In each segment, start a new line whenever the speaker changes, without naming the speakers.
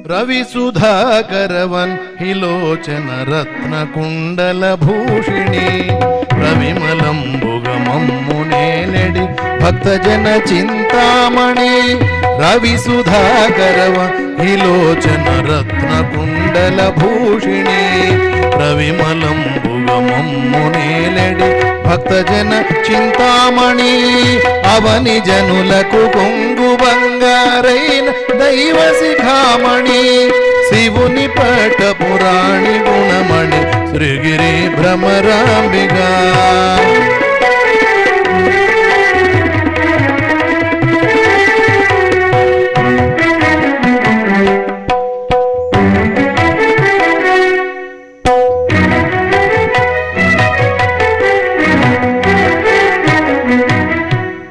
రవి సుధాకరవన్ హిలోచన రత్న కుండల భూషిణి రవిమలంబుగమమ్ము నేలెడి భక్తజన చింతామణి రవి సుధాకరవన్ హిలోచన రత్న కుండల భూషిణి రవిమలంబుగమమ్ము నేలెడి భక్తజన చింతామణి అవని జనులకు కొంగు బంగారైన దైవ శిఖామణి శివుని పట పురాణి గుణమణి శ్రీగిరి భ్రమరాంబిగా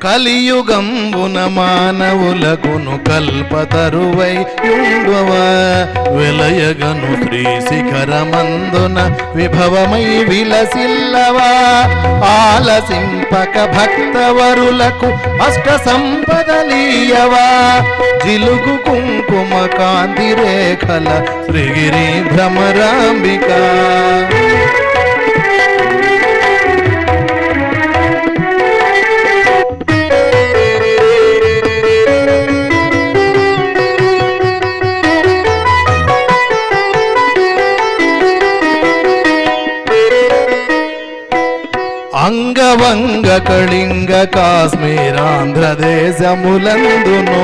కలియుగంబున మానవులకును కల్పతరువై యుండువ వెలయగను శ్రీ శిఖరమందున విభవమై విలసిల్లవా ఆలసింపక భక్తవరులకు అష్ట సంపదలీయవా జిలుగు కుంకుమ కాంతి రేఖల శ్రీగిరి భ్రమరాంబికా అంగవంగ కళింగ కాశ్మీరాంధ్రదేశములందును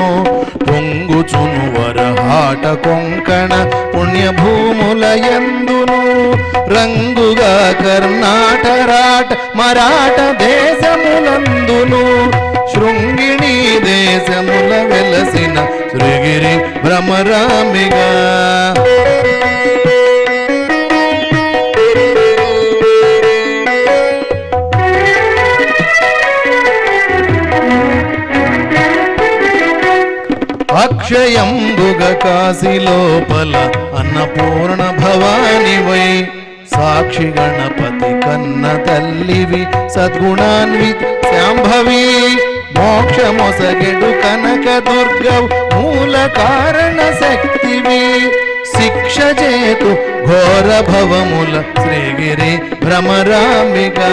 పొంగుచును వరహాట కొంకణ పుణ్యభూములయందును రంగుగా కర్ణాటరాట మరాఠ దేశములందును శృంగిణి దేశముల వెలసిన శ్రీగిరి భ్రమరాంబిగా అక్షయంబుగ కాశీలోపల అన్నపూర్ణ భవానివై సాక్షి గణపతి కన్న తల్లివి సద్గుణాన్విత శాంభవి మోక్షమొసగెడు కనక దుర్గవు మూల కారణ శక్తివి శిక్ష చేతు ఘోర భవముల శ్రీగిరి భ్రమరాంబిగా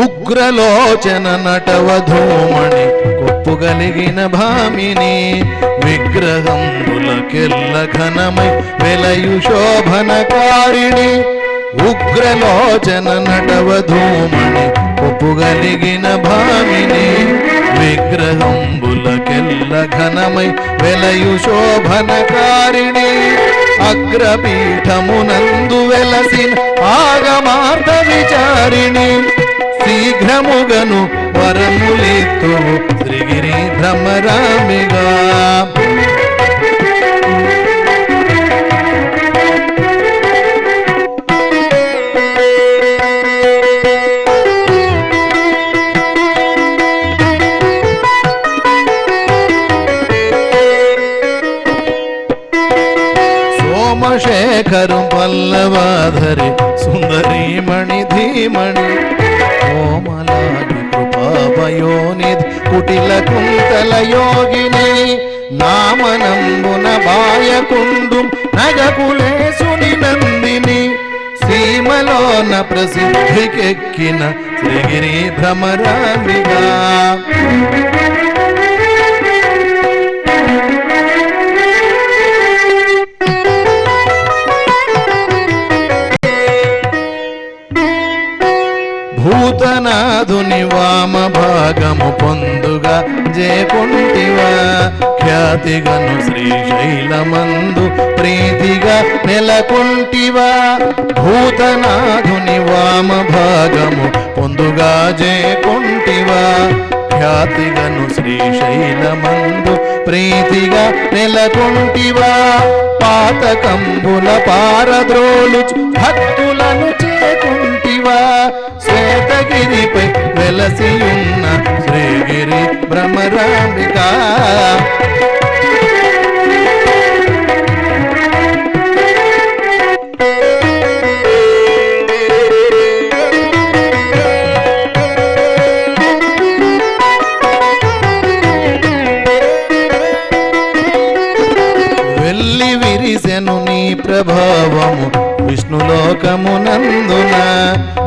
ఉగ్రలోచన నటవధూమణి కొప్పుగలిగిన భామిని విగ్రహంబులకెల్ల ఘనమై వెలయు శోభనకారిణి ఉగ్రలోచన నటవధూమణి కొప్పుగలిగిన భామిని విగ్రహంబులకెల్ల ఘనమై వెలయు శోభనకారిణి అగ్రపీఠమునందు వెలసిన ఆగమార్థ విచారిణి శీఘ్రముగను వరములితో శ్రీగిరి భ్రమరాంబిగా సోమశేఖరు పల్లవాధరి సుందరీమణి ధీమణి కోమలాగి కృపాభయోనిధి కుటిల కుంతల యోగిని నామనంబున బాయకుండు నగకులేసుని నందిని సీమలోన ప్రసిద్ధికెక్కిన శ్రీగిరి భ్రమరాంబిగా భూతనాథుని వామ భాగము పొందుగా జేకొంటివా ఖ్యాతిగను శ్రీశైలమందు ప్రీతిగా నెలకొంటివా భూతనాథుని వామ భాగము పొందుగా జేకొంటివా ఖ్యాతిగను శ్రీశైలమందు ప్రీతిగా నెలకొంటివా పాతకంబుల పారద్రోలుచు భక్తులను చేకుంటివా శ్వేతగిరిపై వెలసియున్న శ్రీగిరి భ్రమరాంబికా వెళ్ళి విరిసెను నీ ప్రభావము విష్ణులోకమునందున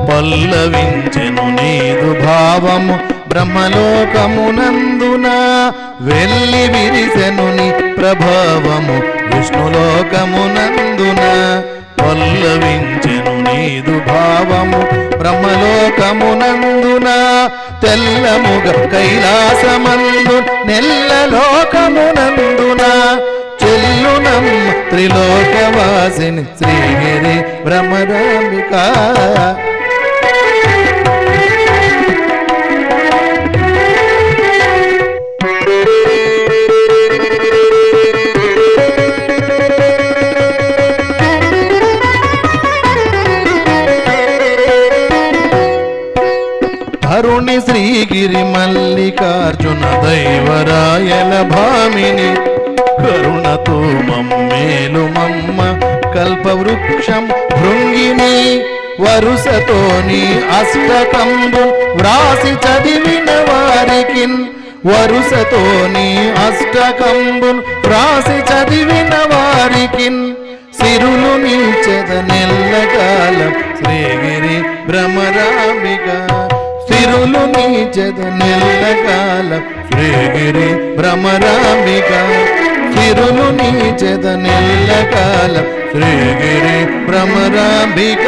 పల్లవించెను నీదు భావము బ్రహ్మలోకమునందున వెళ్ళి విరిసెను నీ ప్రభావము విష్ణులోకమునందున పల్లవించెను నీదు భావము బ్రహ్మలోకమునందున తెల్లముగ కైలాసమందు నెల్లలోకమునందున చెల్లునమ్మ త్రిలోకవాసిని శ్రీగిరి భ్రమరాంబిక అరుణి శ్రీగిరి మల్లికార్జున దైవరాయల భామిని కరుణతో మమ్మేలు మమ్మ కల్పవృక్షం భృంగిని వరుసతోని అష్టకంబు వ్రాసి చదివిన వారికిన్ వరుసతోని అష్టకంబు వ్రాసి చదివిన వారికిన్ సిరులు నిల్చెద నెల్లకాలం శ్రీగిరి భ్రమరాంబిక సిరులు నిల్చెద నెల్లకాలం శ్రీగిరి భ్రమరాంబిక సిరులు నిల్చెద నెల్లకాలం శ్రీగిరి భ్రమరాంబిక